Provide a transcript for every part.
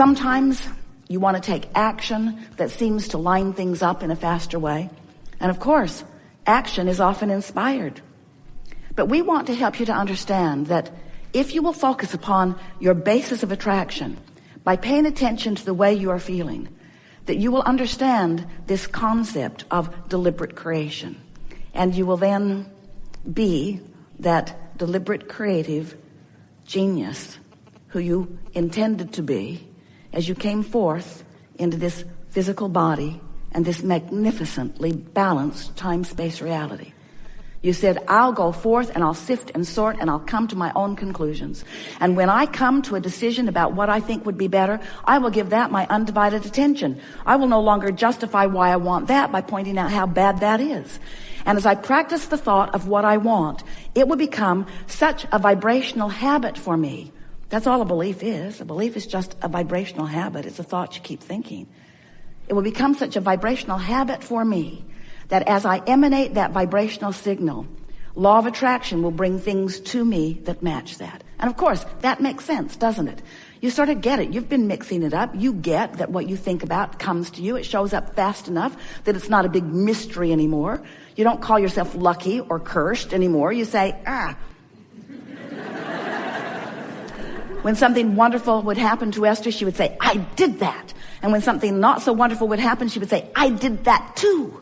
Sometimes you want to take action that seems to line things up in a faster way. And of course, action is often inspired. But we want to help you to understand that if you will focus upon your basis of attraction by paying attention to the way you are feeling, that you will understand this concept of deliberate creation. And you will then be that deliberate creative genius who you intended to be as you came forth into this physical body and this magnificently balanced time-space reality. You said, I'll go forth and I'll sift and sort and I'll come to my own conclusions. And when I come to a decision about what I think would be better, I will give that my undivided attention. I will no longer justify why I want that by pointing out how bad that is. And as I practice the thought of what I want, it will become such a vibrational habit for me. That's all a belief is. A belief is just a vibrational habit. It's a thought you keep thinking. It will become such a vibrational habit for me that as I emanate that vibrational signal, law of attraction will bring things to me that match that. And of course, that makes sense, doesn't it? You sort of get it. You've been mixing it up. You get that what you think about comes to you. It shows up fast enough that it's not a big mystery anymore. You don't call yourself lucky or cursed anymore. You say, When something wonderful would happen to Esther, she would say, I did that. And when something not so wonderful would happen, she would say, I did that too.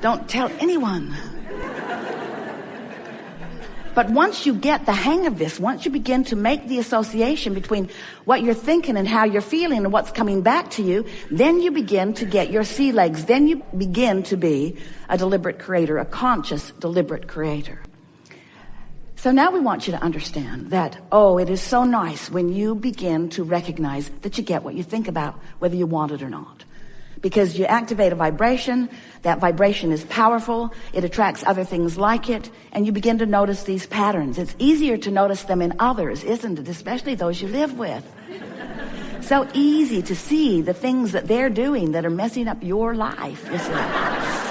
Don't tell anyone. But once you get the hang of this, once you begin to make the association between what you're thinking and how you're feeling and what's coming back to you, then you begin to get your sea legs. Then you begin to be a deliberate creator, a conscious, deliberate creator. So now we want you to understand that, it is so nice when you begin to recognize that you get what you think about, whether you want it or not. Because you activate a vibration, that vibration is powerful, it attracts other things like it, and you begin to notice these patterns. It's easier to notice them in others, isn't it? Especially those you live with. So easy to see the things that they're doing that are messing up your life, isn't it?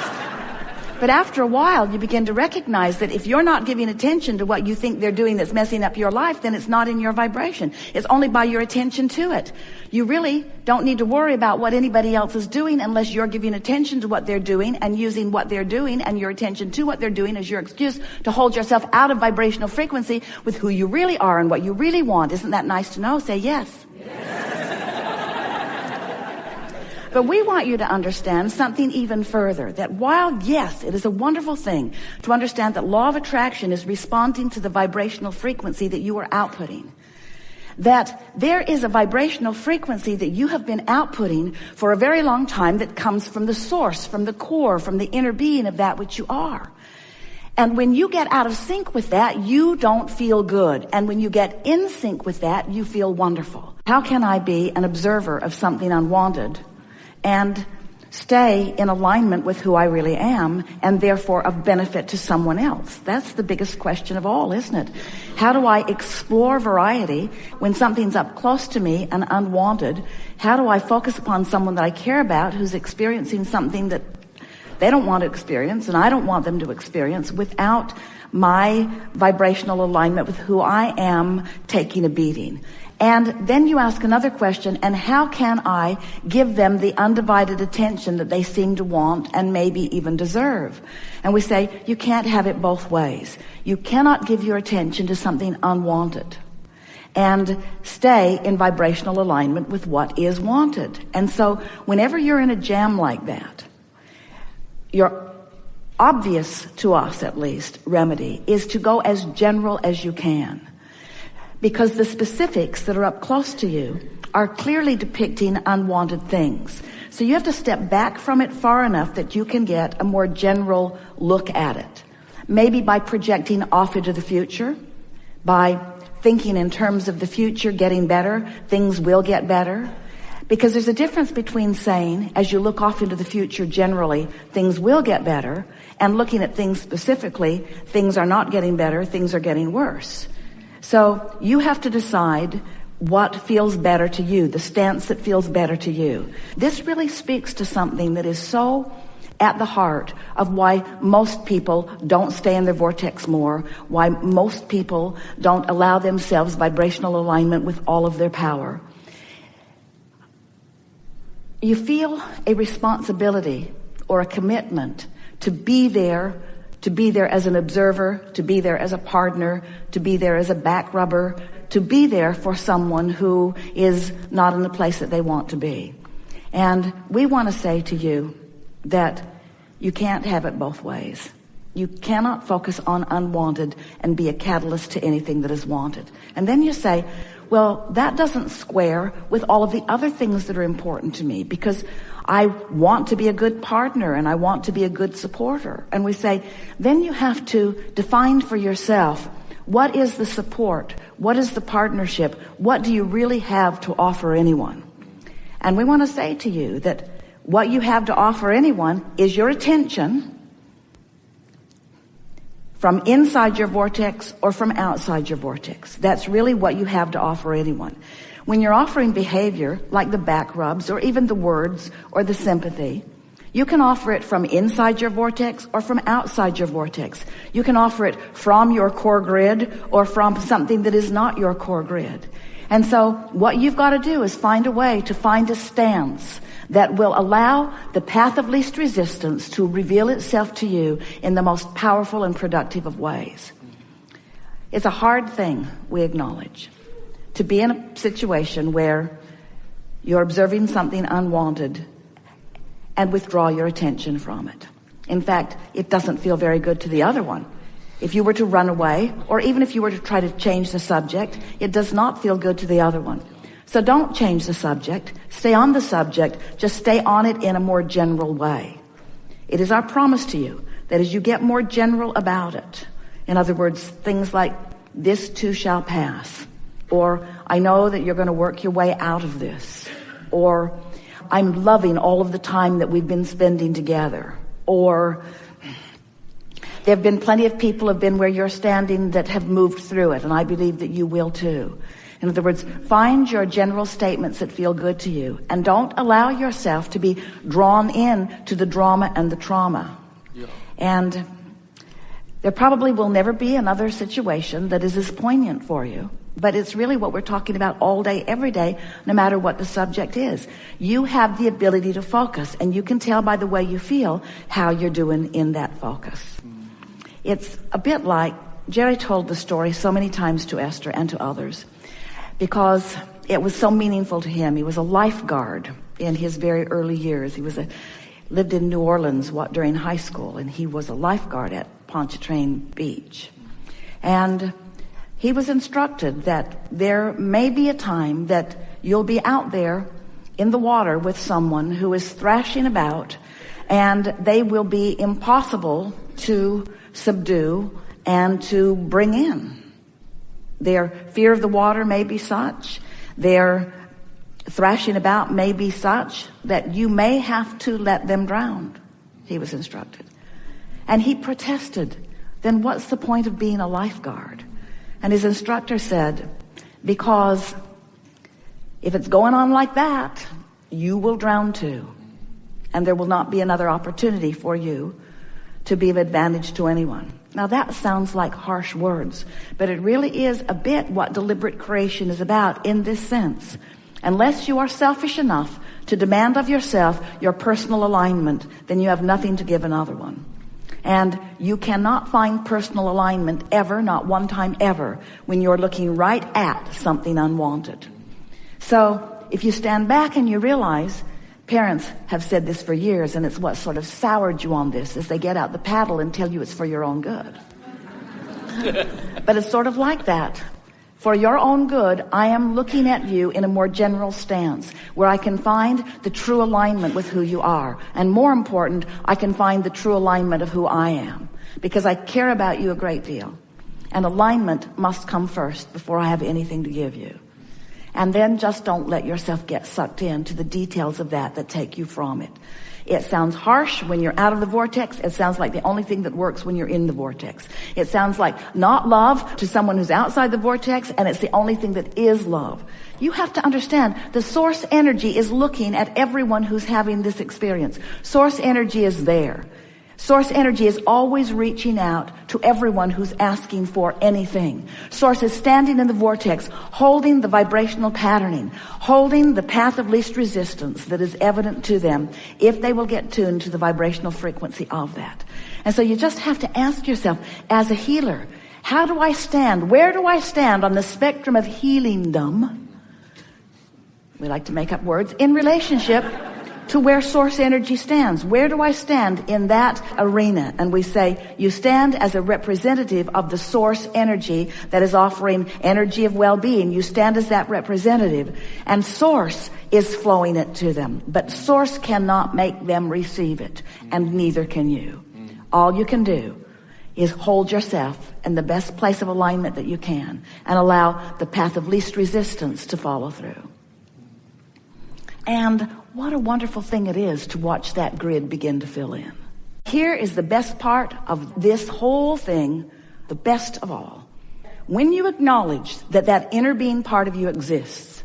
But after a while, you begin to recognize that if you're not giving attention to what you think they're doing that's messing up your life, then it's not in your vibration. It's only by your attention to it. You really don't need to worry about what anybody else is doing unless you're giving attention to what they're doing and using what they're doing and your attention to what they're doing as your excuse to hold yourself out of vibrational frequency with who you really are and what you really want. Isn't that nice to know? Say yes. But we want you to understand something even further, that while, yes, it is a wonderful thing to understand that law of attraction is responding to the vibrational frequency that you are outputting, that there is a vibrational frequency that you have been outputting for a very long time that comes from the source, from the core, from the inner being of that which you are. And when you get out of sync with that, you don't feel good. And when you get in sync with that, you feel wonderful. How can I be an observer of something unwanted and stay in alignment with who I really am and therefore of benefit to someone else? That's the biggest question of all, isn't it? How do I explore variety when something's up close to me and unwanted? How do I focus upon someone that I care about who's experiencing something that they don't want to experience and I don't want them to experience without my vibrational alignment with who I am taking a beating? And then you ask another question, and how can I give them the undivided attention that they seem to want and maybe even deserve? And we say, you can't have it both ways. You cannot give your attention to something unwanted and stay in vibrational alignment with what is wanted. And so whenever you're in a jam like that, your obvious, to us at least, remedy is to go as general as you can. Because the specifics that are up close to you are clearly depicting unwanted things. So you have to step back from it far enough that you can get a more general look at it. Maybe by projecting off into the future, by thinking in terms of the future getting better, things will get better. Because there's a difference between saying, as you look off into the future generally, things will get better, and looking at things specifically, things are not getting better, things are getting worse. So you have to decide what feels better to you, the stance that feels better to you. This really speaks to something that is so at the heart of why most people don't stay in their vortex more, why most people don't allow themselves vibrational alignment with all of their power. You feel a responsibility or a commitment to be there as an observer, to be there as a partner, to be there as a back rubber, to be there for someone who is not in the place that they want to be. And we want to say to you that you can't have it both ways. You cannot focus on unwanted and be a catalyst to anything that is wanted. And then you say, well, that doesn't square with all of the other things that are important to me, because I want to be a good partner and I want to be a good supporter. And we say, then you have to define for yourself, what is the support? What is the partnership? What do you really have to offer anyone? And we want to say to you that what you have to offer anyone is your attention from inside your vortex or from outside your vortex. That's really what you have to offer anyone. When you're offering behavior like the back rubs or even the words or the sympathy, you can offer it from inside your vortex or from outside your vortex. You can offer it from your core grid or from something that is not your core grid. And so what you've got to do is find a way to find a stance that will allow the path of least resistance to reveal itself to you in the most powerful and productive of ways. It's a hard thing, we acknowledge, to be in a situation where you're observing something unwanted and withdraw your attention from it. In fact, it doesn't feel very good to the other one. If you were to run away, or even if you were to try to change the subject, it does not feel good to the other one. So don't change the subject. Stay on the subject. Just stay on it in a more general way. It is our promise to you that as you get more general about it, in other words, things like, this too shall pass, or I know that you're going to work your way out of this, or I'm loving all of the time that we've been spending together, or there have been plenty of people have been where you're standing that have moved through it, and I believe that you will too. In other words, find your general statements that feel good to you, and don't allow yourself to be drawn in to the drama and the trauma. Yeah. And there probably will never be another situation that is as poignant for you, but it's really what we're talking about all day, every day, no matter what the subject is. You have the ability to focus, and you can tell by the way you feel how you're doing in that focus. It's a bit like, Jerry told the story so many times to Esther and to others because it was so meaningful to him. He was a lifeguard in his very early years. He lived in New Orleans during high school, and he was a lifeguard at Pontchartrain Beach. And he was instructed that there may be a time that you'll be out there in the water with someone who is thrashing about, and they will be impossible to subdue and to bring in. Their fear of the water may be such, their thrashing about may be such that you may have to let them drown, he was instructed. And he protested, then what's the point of being a lifeguard? And his instructor said, because if it's going on like that, you will drown too. And there will not be another opportunity for you to be of advantage to anyone. Now that sounds like harsh words, but it really is a bit what deliberate creation is about in this sense. Unless you are selfish enough to demand of yourself your personal alignment, then you have nothing to give another one. And you cannot find personal alignment ever, not one time ever, when you're looking right at something unwanted. So if you stand back and you realize, parents have said this for years, and it's what sort of soured you on this, is they get out the paddle and tell you it's for your own good. But it's sort of like that. For your own good, I am looking at you in a more general stance where I can find the true alignment with who you are. And more important, I can find the true alignment of who I am, because I care about you a great deal. And alignment must come first before I have anything to give you. And then just don't let yourself get sucked into the details of that take you from it. It sounds harsh when you're out of the vortex. It sounds like the only thing that works when you're in the vortex. It sounds like not love to someone who's outside the vortex, and it's the only thing that is love. You have to understand the source energy is looking at everyone who's having this experience. Source energy is there. Source energy is always reaching out to everyone who's asking for anything. Source is standing in the vortex, holding the vibrational patterning, holding the path of least resistance that is evident to them if they will get tuned to the vibrational frequency of that. And so you just have to ask yourself, as a healer, how do I stand? Where do I stand on the spectrum of healingdom? We like to make up words in relationship to where source energy stands. Where do I stand in that arena? And we say, you stand as a representative of the source energy that is offering energy of well-being. You stand as that representative, and source is flowing it to them. But source cannot make them receive it, and neither can you. All you can do is hold yourself in the best place of alignment that you can and allow the path of least resistance to follow through. And what a wonderful thing it is to watch that grid begin to fill in. Here is the best part of this whole thing, the best of all. When you acknowledge that that inner being part of you exists,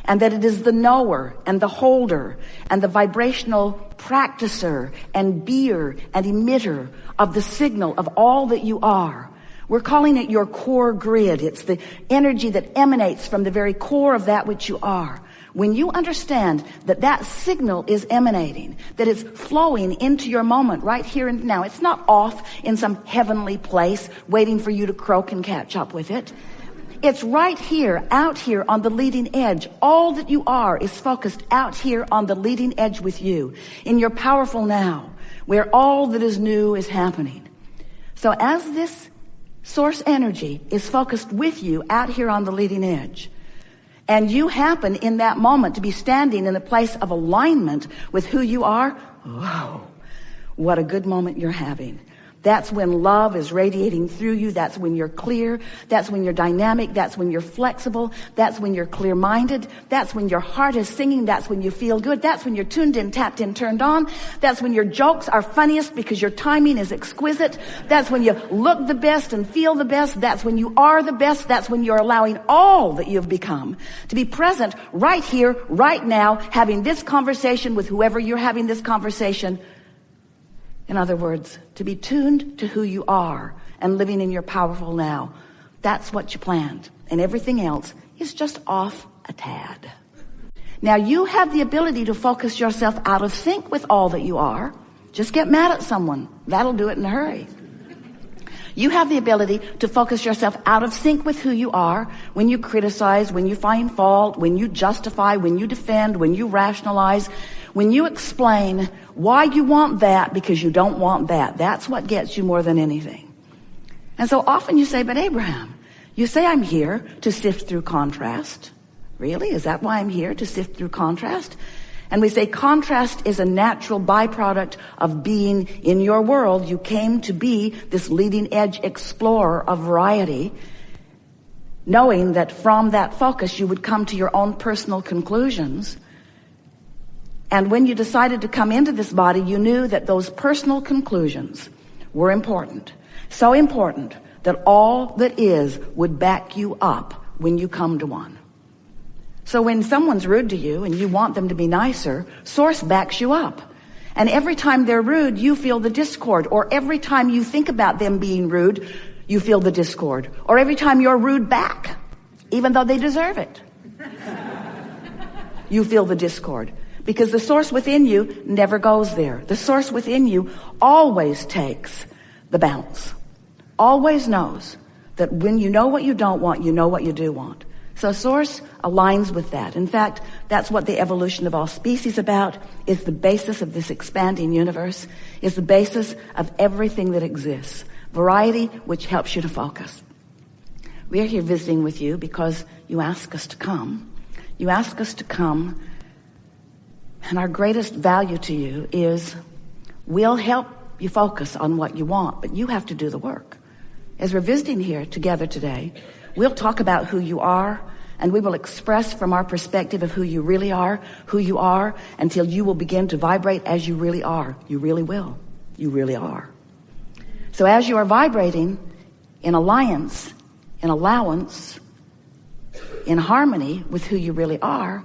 and that it is the knower and the holder and the vibrational practicer and beer and emitter of the signal of all that you are. We're calling it your core grid. It's the energy that emanates from the very core of that which you are. When you understand that that signal is emanating, that it's flowing into your moment right here and now, it's not off in some heavenly place waiting for you to croak and catch up with it. It's right here, out here on the leading edge. All that you are is focused out here on the leading edge with you, in your powerful now, where all that is new is happening. So as this source energy is focused with you out here on the leading edge, and you happen in that moment to be standing in a place of alignment with who you are, whoa, what a good moment you're having. That's when love is radiating through you. That's when you're clear. That's when you're dynamic. That's when you're flexible. That's when you're clear-minded. That's when your heart is singing. That's when you feel good. That's when you're tuned in, tapped in, turned on. That's when your jokes are funniest because your timing is exquisite. That's when you look the best and feel the best. That's when you are the best. That's when you're allowing all that you've become to be present right here, right now, having this conversation with whoever you're having this conversation. In other words, to be tuned to who you are and living in your powerful now. That's what you planned. And everything else is just off a tad. Now you have the ability to focus yourself out of sync with all that you are. Just get mad at someone. That'll do it in a hurry. You have the ability to focus yourself out of sync with who you are when you criticize, when you find fault, when you justify, when you defend, when you rationalize, when you explain why you want that because you don't want that. That's what gets you more than anything. And so often you say, but Abraham, you say I'm here to sift through contrast. Really? Is that why I'm here, to sift through contrast? And we say contrast is a natural byproduct of being in your world. You came to be this leading edge explorer of variety, knowing that from that focus you would come to your own personal conclusions. And when you decided to come into this body, you knew that those personal conclusions were important. So important that all that is would back you up when you come to one. So when someone's rude to you and you want them to be nicer, Source backs you up. And every time they're rude, you feel the discord. Or every time you think about them being rude, you feel the discord. Or every time you're rude back, even though they deserve it, you feel the discord. Because the source within you never goes there. The source within you always takes the bounce. Always knows that when you know what you don't want, you know what you do want. So source aligns with that. In fact, that's what the evolution of all species about, is the basis of this expanding universe, is the basis of everything that exists. Variety, which helps you to focus. We are here visiting with you because you ask us to come. You ask us to come, and our greatest value to you is we'll help you focus on what you want, but you have to do the work. As we're visiting here together today, we'll talk about who you are, And we will express from our perspective of who you really are, who you are, until you will begin to vibrate as you really are. You really will. You really are. So as you are vibrating in alliance, in allowance, in harmony with who you really are,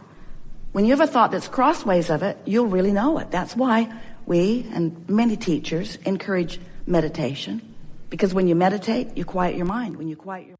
when you have a thought that's crossways of it, you'll really know it. That's why we and many teachers encourage meditation. Because when you meditate, you quiet your mind. When you quiet your